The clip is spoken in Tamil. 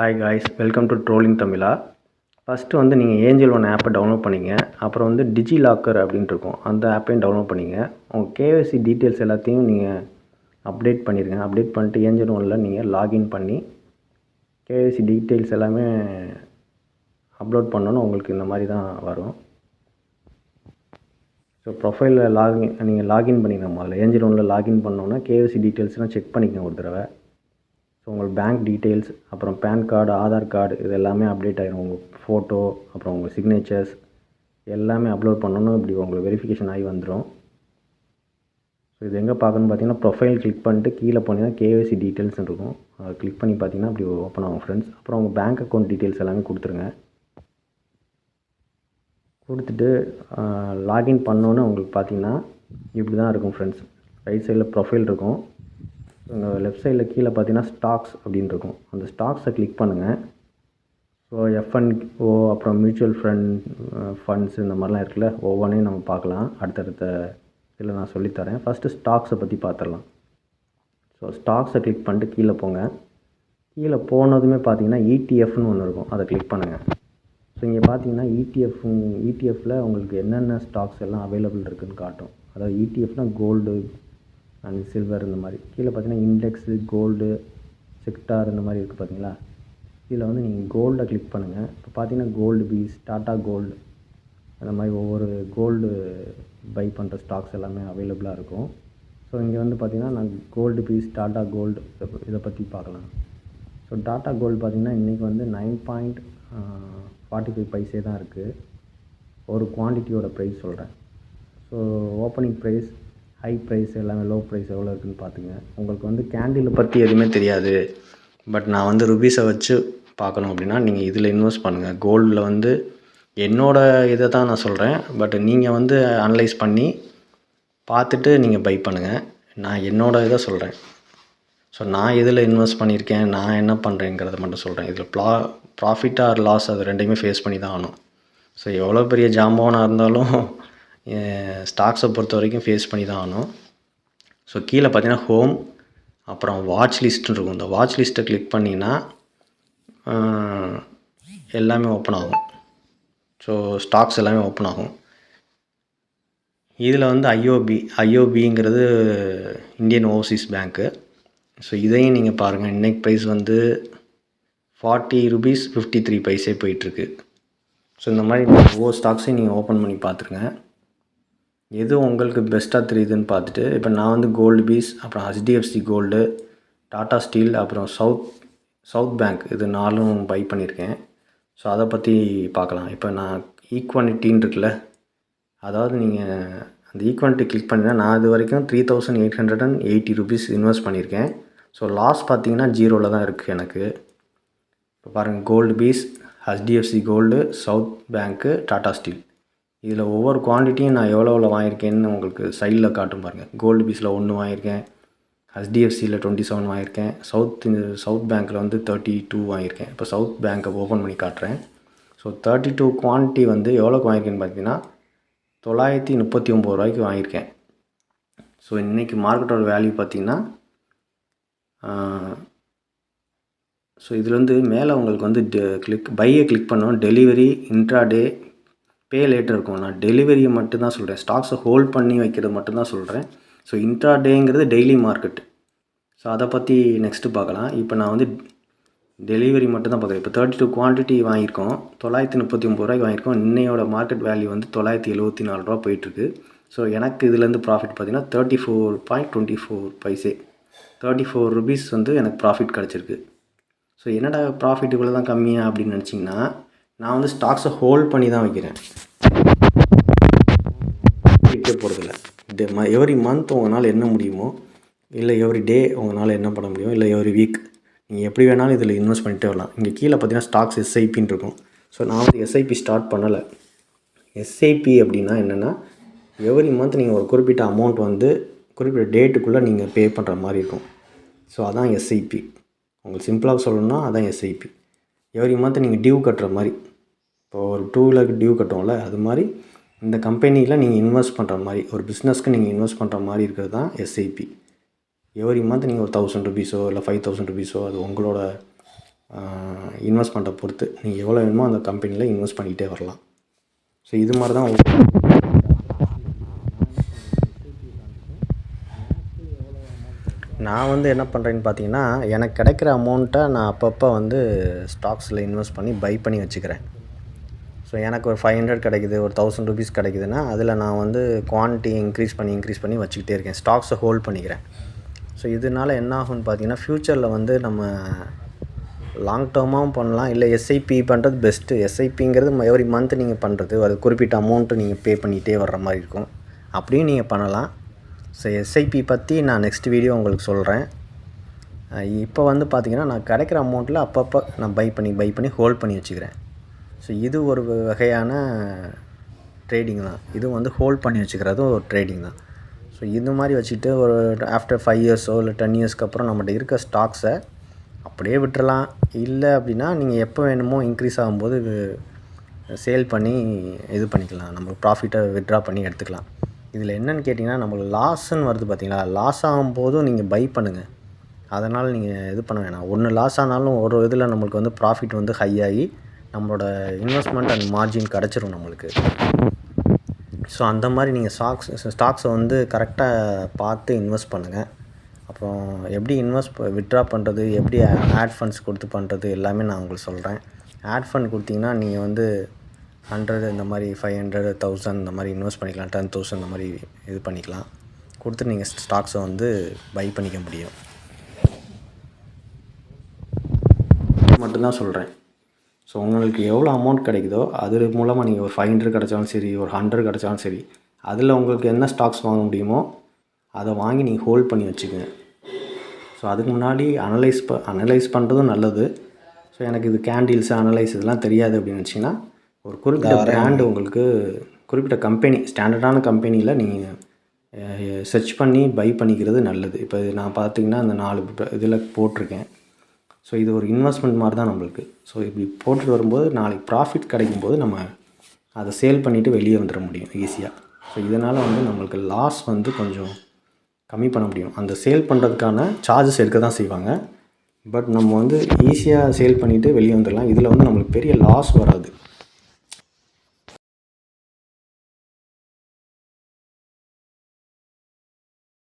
Hi guys, welcome to trolling Tamizha. First வந்து நீங்கள் ஏஞ்சல் ஒன் ஆப்பை டவுன்லோட் பண்ணிங்க. அப்புறம் வந்து டிஜி லாக்கர் அப்படின்ட்டு இருக்கும், அந்த ஆப்பையும் டவுன்லோட் பண்ணிங்க. உங்கள் கேஒய்சி டீட்டெயில்ஸ் எல்லாத்தையும் நீங்கள் அப்டேட் பண்ணிடுங்க. அப்டேட் பண்ணிட்டு ஏஞ்சல் ஒனில் நீங்கள் லாகின் பண்ணி கேஒய்சி டீட்டெயில்ஸ் எல்லாமே அப்லோட் பண்ணணும். உங்களுக்கு இந்த மாதிரி தான் வரும். ஸோ ப்ரொஃபைலில் நீங்கள் லாகின் பண்ணிக்கணும். முதல்ல ஏஞ்சல் ஒனில் லாகின் பண்ணோன்னா கேஒய்சி டீட்டெயில்ஸ்லாம் செக் பண்ணிக்கங்க ஒரு தடவை. ஸோ உங்கள் பேங்க் டீட்டெயில்ஸ், அப்புறம் பேன் கார்டு, ஆதார் கார்டு, இது எல்லாமே அப்டேட் ஆகிடும். உங்கள் ஃபோட்டோ, அப்புறம் உங்கள் சிக்னேச்சர்ஸ் எல்லாமே அப்லோட் பண்ணணும். இப்படி உங்களுக்கு வெரிஃபிகேஷன் ஆகி வந்துடும். ஸோ இது எங்கே பார்க்கணுன்னு பார்த்தீங்கன்னா, ப்ரொஃபைல் கிளிக் பண்ணிட்டு கீழே போனீங்கன்னா கேஒய்சி டீட்டெயில்ஸ்னு இருக்கும். அதை கிளிக் பண்ணி பார்த்தீங்கன்னா அப்படி ஓப்பன் ஆகும் ஃப்ரெண்ட்ஸ். அப்புறம் உங்கள் பேங்க் அக்கௌண்ட் டீட்டெயில்ஸ் எல்லாமே கொடுத்துருங்க. கொடுத்துட்டு லாகின் பண்ணோன்னு உங்களுக்கு பார்த்தீங்கன்னா இப்படி தான் இருக்கும் ஃப்ரெண்ட்ஸ். ரைட் சைடில் ப்ரொஃபைல் இருக்கும். உங்கள் லெஃப்ட் சைடில் கீழே பார்த்தீங்கன்னா ஸ்டாக்ஸ் அப்படின்னு இருக்கும். அந்த ஸ்டாக்ஸை கிளிக் பண்ணுங்கள். ஸோ எஃப்என்ஓ, அப்புறம் மியூச்சுவல் ஃபண்ட்ஸ் இந்த மாதிரிலாம் இருக்குல்ல, ஒவ்வொன்றையும் நம்ம பார்க்கலாம். அடுத்தடுத்த இதில் நான் சொல்லித்தரேன். ஃபஸ்ட்டு ஸ்டாக்ஸை பற்றி பார்த்துடலாம். ஸோ ஸ்டாக்ஸை கிளிக் பண்ணிட்டு கீழே போங்க. கீழே போனதுமே பார்த்தீங்கன்னா இடிஎஃப்னு ஒன்று இருக்கும், அதை கிளிக் பண்ணுங்கள். ஸோ இங்கே பார்த்தீங்கன்னா இடிஎஃப்பில் உங்களுக்கு என்னென்ன ஸ்டாக்ஸ் எல்லாம் அவைலபிள் இருக்குதுன்னு காட்டும். அதாவது இடிஎஃப்னால் கோல்டு அண்ட் சில்வர் இந்த மாதிரி. கீழே பார்த்தீங்கன்னா இண்டெக்ஸு, கோல்டு, செக்டார் இந்த மாதிரி இருக்குது பார்த்தீங்களா. இதில் வந்து நீங்கள் கோல்டை கிளிக் பண்ணுங்கள். இப்போ பார்த்தீங்கன்னா கோல்டு பீஸ், டாட்டா கோல்டு, அந்த மாதிரி ஒவ்வொரு கோல்டு பை பண்ணுற ஸ்டாக்ஸ் எல்லாமே அவைலபிளாக இருக்கும். ஸோ இங்கே வந்து பார்த்திங்கன்னா நான் கோல்டு பீஸ், டாட்டா கோல்டு இதை பற்றி பார்க்கலாம். ஸோ டாட்டா கோல்டு பார்த்திங்கன்னா இன்றைக்கி வந்து 9.45 பைசே தான் இருக்குது. ஒரு குவான்டிட்டியோட ப்ரைஸ் சொல்கிறேன். So opening price, high price எல்லாமே, லோ ப்ரைஸ் எவ்வளோ இருக்குதுன்னு பார்த்துங்க. உங்களுக்கு வந்து கேண்டிலை பற்றி எதுவுமே தெரியாது, பட் நான் வந்து ருபீஸை வச்சு பார்க்கணும் அப்படின்னா நீங்கள் இதில் இன்வெஸ்ட் பண்ணுங்கள். கோல்டில் வந்து என்னோடய இதை தான் நான் சொல்கிறேன், பட் நீங்கள் வந்து அனலைஸ் பண்ணி பார்த்துட்டு நீங்கள் பை பண்ணுங்கள். நான் என்னோடய இதை சொல்கிறேன். ஸோ நான் இதில் இன்வெஸ்ட் பண்ணியிருக்கேன், நான் என்ன பண்ணுறேங்கிறத மட்டும் சொல்கிறேன். இதில் ப்ராஃபிட் ஆர் லாஸ் அது ரெண்டையுமே ஃபேஸ் பண்ணி தான் ஆகணும். ஸோ எவ்வளோ பெரிய ஜாம்பவனாக இருந்தாலும் ஸ்டாக்ஸை பொறுத்த வரைக்கும் ஃபேஸ் பண்ணி தான் ஆகணும். ஸோ கீழே பார்த்தீங்கன்னா ஹோம், அப்புறம் வாட்ச் லிஸ்ட்டுன்னு இருக்கும். இந்த வாட்ச் லிஸ்ட்டை கிளிக் பண்ணிங்கன்னா எல்லாமே ஓப்பன் ஆகும். ஸோ ஸ்டாக்ஸ் எல்லாமே ஓப்பன் ஆகும். இதில் வந்து ஐஓபிங்கிறது இந்தியன் ஓவர்சீஸ் பேங்க்கு. ஸோ இதையும் நீங்கள் பாருங்கள். இன்றைக்கி ப்ரைஸ் வந்து 40 ரூபீஸ் 53 பைசே போயிட்டுருக்கு. ஸோ இந்த மாதிரி ஒவ்வொரு ஸ்டாக்ஸையும் நீங்கள் ஓப்பன் பண்ணி பார்த்துருங்க. எது உங்களுக்கு பெஸ்ட்டாக தெரியுதுன்னு பார்த்துட்டு, இப்போ நான் வந்து கோல்டு பீஸ், அப்புறம் ஹெச்டிஎஃப்சி கோல்டு, டாடா ஸ்டீல், அப்புறம் சவுத் பேங்க், இது 4ம் பை பண்ணியிருக்கேன். ஸோ அதை பற்றி பார்க்கலாம். இப்போ நான் ஈக்வானிட்டின்னு இருக்குல்ல, அதாவது நீங்கள் அந்த ஈக்வானிட்டி கிளிக் பண்ணிங்கன்னா நான் இது வரைக்கும் 3880 ரூபீஸ் இன்வெஸ்ட் பண்ணியிருக்கேன். ஸோ லாஸ் பார்த்தீங்கன்னா 0ல் தான் இருக்குது எனக்கு. இப்போ பாருங்கள், gold bees, HDFC gold, south பேங்க்கு, டாடா ஸ்டீல், இதில் ஒவ்வொரு குவான்டிட்டியும் நான் எவ்வளோ வாங்கியிருக்கேன்னு உங்களுக்கு சைடில் காட்டும் பாருங்கள். கோல்டு பீஸில் 1 வாங்கியிருக்கேன், ஹெச்டிஎஃப்சியில் 27 வாங்கியிருக்கேன், சவுத் பேங்க்கில் வந்து 32 வாங்கியிருக்கேன். இப்போ சவுத் பேங்க்கை ஓப்பன் பண்ணி காட்டுறேன். ஸோ 32 குவான்டிட்டி வந்து எவ்வளோக்கு வாங்கியிருக்கேன்னு பார்த்தீங்கன்னா 939 ரூபாய்க்கு வாங்கியிருக்கேன். ஸோ இன்றைக்கி மார்க்கெட்டோட வேல்யூ பார்த்திங்கன்னா ஸோ இதில் வந்து மேலே உங்களுக்கு வந்து பையை கிளிக் பண்ணோம், டெலிவரி, இன்ட்ராடே, பே லேட்டர் இருக்கும். நான் டெலிவரியை மட்டும்தான் சொல்கிறேன், ஸ்டாக்ஸை ஹோல்ட் பண்ணி வைக்கிறது மட்டும்தான் சொல்கிறேன். ஸோ இன்ட்ராடேங்கிறது டெய்லி மார்க்கெட். ஸோ அதை பற்றி நெக்ஸ்ட்டு பார்க்கலாம். இப்போ நான் வந்து டெலிவரி மட்டும்தான் பார்க்குறேன். இப்போ 32 குவான்டிட்டி வாங்கியிருக்கோம், 939 ரூபாய்க்கு வாங்கியிருக்கோம். இன்னையோட மார்க்கெட் வேல்யூ வந்து 974 ரூபா போயிட்டுருக்கு. ஸோ எனக்கு இதுலேருந்து ப்ராஃபிட் பார்த்திங்கன்னா 34.24 பைசே, 34 ருபீஸ் வந்து எனக்கு ப்ராஃபிட் கிடச்சிருக்கு. ஸோ என்னடா ப்ராஃபிட் இவ்வளோ தான் கம்மியாக அப்படின்னு நினச்சிங்கன்னா, நான் வந்து ஸ்டாக்ஸை ஹோல்ட் பண்ணி தான் வைக்கிறேன், விற்க போகிறதில்ல. எவ்ரி மந்த் உங்களால் என்ன முடியுமோ, இல்லை எவ்ரி டே உங்களால் என்ன பண்ண முடியும், இல்லை எவ்ரி வீக் நீங்கள் எப்படி வேணாலும் இதில் இன்வெஸ்ட் பண்ணிகிட்டே வரலாம். இங்கே கீழே பார்த்தீங்கன்னா ஸ்டாக்ஸ் எஸ்ஐபின்னு இருக்கும். ஸோ நான் வந்து எஸ்ஐபி ஸ்டார்ட் பண்ணலை. எஸ்ஐபி அப்படின்னா என்னென்னா, எவ்ரி மந்த் நீங்கள் ஒரு குறிப்பிட்ட அமௌண்ட் வந்து குறிப்பிட்ட டேட்டுக்குள்ளே நீங்கள் பே பண்ணுற மாதிரி இருக்கும். ஸோ அதான் எஸ்ஐபி. உங்களுக்கு சிம்பிளாக சொல்லணும்னா அதான் எஸ்ஐபி. எவ்ரி மந்த் நீங்கள் டியூ கட்டுற மாதிரி. இப்போ ஒரு 2 lakh டியூ கட்டுவோம்ல, அது மாதிரி இந்த கம்பெனியில் நீங்கள் இன்வெஸ்ட் பண்ணுற மாதிரி, ஒரு பிஸ்னஸ்க்கு நீங்கள் இன்வெஸ்ட் பண்ணுற மாதிரி இருக்கிறது தான் எஸ்ஐபி. எவ்ரி மந்த் நீங்கள் ஒரு 1000 ருபீஸோ இல்லை 5000 ருபீஸோ, அது இன்வெஸ்ட்மெண்ட்டை பொறுத்து நீங்கள் எவ்வளோ வேணுமோ அந்த கம்பெனியில் இன்வெஸ்ட் பண்ணிக்கிட்டே வரலாம். ஸோ இது மாதிரி தான் நான் வந்து என்ன பண்ணுறேன்னு பார்த்தீங்கன்னா, எனக்கு கிடைக்கிற அமௌண்ட்டை நான் அப்பப்போ வந்து ஸ்டாக்ஸில் இன்வெஸ்ட் பண்ணி பை பண்ணி வச்சுக்கிறேன். ஸோ எனக்கு ஒரு 500 கிடைக்குது, ஒரு 1000 ருபீஸ் கிடைக்குதுன்னா அதில் நான் வந்து குவான்டிட்டி இன்க்ரீஸ் பண்ணி வச்சுக்கிட்டே இருக்கேன். ஸ்டாக்ஸை ஹோல்ட் பண்ணிக்கிறேன். ஸோ இதனால் என்ன ஆகும்னு பார்த்தீங்கன்னா, ஃப்யூச்சரில் வந்து நம்ம லாங் டேர்மாகவும் பண்ணலாம், இல்லை எஸ்ஐபி பண்ணுறது பெஸ்ட்டு. எஸ்ஐபிங்கிறது எவ்ரி மந்த் நீங்கள் பண்ணுறது, அது குறிப்பிட்ட அமௌண்ட்டு நீங்கள் பே பண்ணிகிட்டே வர்ற மாதிரி இருக்கும். அப்படியும் நீங்கள் பண்ணலாம். ஸோ எஸ்ஐபி பற்றி நான் நெக்ஸ்ட் வீடியோ உங்களுக்கு சொல்கிறேன். இப்போ வந்து பார்த்திங்கன்னா நான் கிடைக்கிற அமௌண்ட்டில் அப்பப்போ நான் பை பண்ணி ஹோல்ட் பண்ணி வச்சுக்கிறேன். ஸோ இது ஒரு வகையான ட்ரேடிங் தான். இது வந்து ஹோல்ட் பண்ணி வச்சுக்கிறதும் ஒரு ட்ரேடிங் தான். ஸோ இது மாதிரி வச்சுக்கிட்டு ஒரு ஆஃப்டர் 5 இயர்ஸோ இல்லை 10 இயர்ஸ்க்கு அப்புறம் நம்மகிட்ட இருக்க ஸ்டாக்ஸை அப்படியே விட்டுறலாம். இல்லை அப்படின்னா நீங்கள் எப்போ வேணுமோ இன்க்ரீஸ் ஆகும்போது சேல் பண்ணி இது பண்ணிக்கலாம், நம்மளுக்கு ப்ராஃபிட்டை வித்ட்ரா பண்ணி எடுத்துக்கலாம். இதில் என்னென்னு கேட்டிங்கன்னா, நம்மளுக்கு லாஸ்ன்னு வருது பார்த்தீங்களா, லாஸ் ஆகும்போதும் நீங்கள் பை பண்ணுங்கள். அதனால் நீங்கள் இது பண்ண வேணாம். ஒன்று லாஸ் ஆனாலும் ஒரு இதில் நம்மளுக்கு வந்து ப்ராஃபிட் வந்து ஹை ஆகி நம்மளோட இன்வெஸ்ட்மெண்ட் அண்ட் மார்ஜின் கிடச்சிரும் நம்மளுக்கு. ஸோ அந்த மாதிரி நீங்கள் ஸ்டாக்ஸை வந்து கரெக்டாக பார்த்து இன்வெஸ்ட் பண்ணுங்கள். அப்புறம் எப்படி வித்ட்ரா பண்ணுறது, எப்படி ஆட் ஃபண்ட்ஸ் கொடுத்து பண்ணுறது எல்லாமே நான் உங்களுக்கு சொல்கிறேன். ஆட் ஃபண்ட் கொடுத்தீங்கன்னா நீங்கள் வந்து 100 இந்த மாதிரி 500, 1000 இந்த மாதிரி இன்வெஸ்ட் பண்ணிக்கலாம். 10,000 இந்த மாதிரி இது பண்ணிக்கலாம். கொடுத்துட்டு நீங்கள் ஸ்டாக்ஸை வந்து பை பண்ணிக்க முடியும். மட்டும்தான் சொல்கிறேன். ஸோ உங்களுக்கு எவ்வளோ அமௌண்ட் கிடைக்குதோ அது மூலமாக நீங்கள் ஒரு 500 கிடைச்சாலும் சரி, ஒரு 100 கிடைச்சாலும் சரி, அதில் உங்களுக்கு என்ன ஸ்டாக்ஸ் வாங்க முடியுமோ அதை வாங்கி நீங்கள் ஹோல்ட் பண்ணி வச்சுக்கோங்க. ஸோ அதுக்கு முன்னாடி அனலைஸ் பண்ணுறதும் நல்லது. ஸோ எனக்கு இது கேண்டில்ஸ் அனலைஸ் இதெல்லாம் தெரியாது அப்படின்னு வச்சிங்கன்னா, ஒரு குறிப்பிட்ட பிராண்டு உங்களுக்கு குறிப்பிட்ட கம்பெனி ஸ்டாண்டர்டான கம்பெனியில் நீங்கள் சர்ச் பண்ணி பை பண்ணிக்கிறது நல்லது. இப்போ நான் பார்த்திங்கன்னா அந்த 4 இதில் போட்டிருக்கேன். ஸோ இது ஒரு இன்வெஸ்ட்மெண்ட் மாதிரி தான் நம்மளுக்கு. ஸோ இப்படி போட்டுட்டு வரும்போது நாளைக்கு ப்ராஃபிட் கிடைக்கும்போது நம்ம அதை சேல் பண்ணிவிட்டு வெளியே வந்துட முடியும் ஈஸியாக. ஸோ இதனால் வந்து நம்மளுக்கு லாஸ் வந்து கொஞ்சம் கம்மி பண்ண முடியும். அந்த சேல் பண்ணுறதுக்கான சார்ஜஸ் எடுக்க தான் செய்வாங்க. பட் நம்ம வந்து ஈஸியாக சேல் பண்ணிவிட்டு வெளியே வந்துடலாம். இதில் வந்து நம்மளுக்கு பெரிய லாஸ் வராது.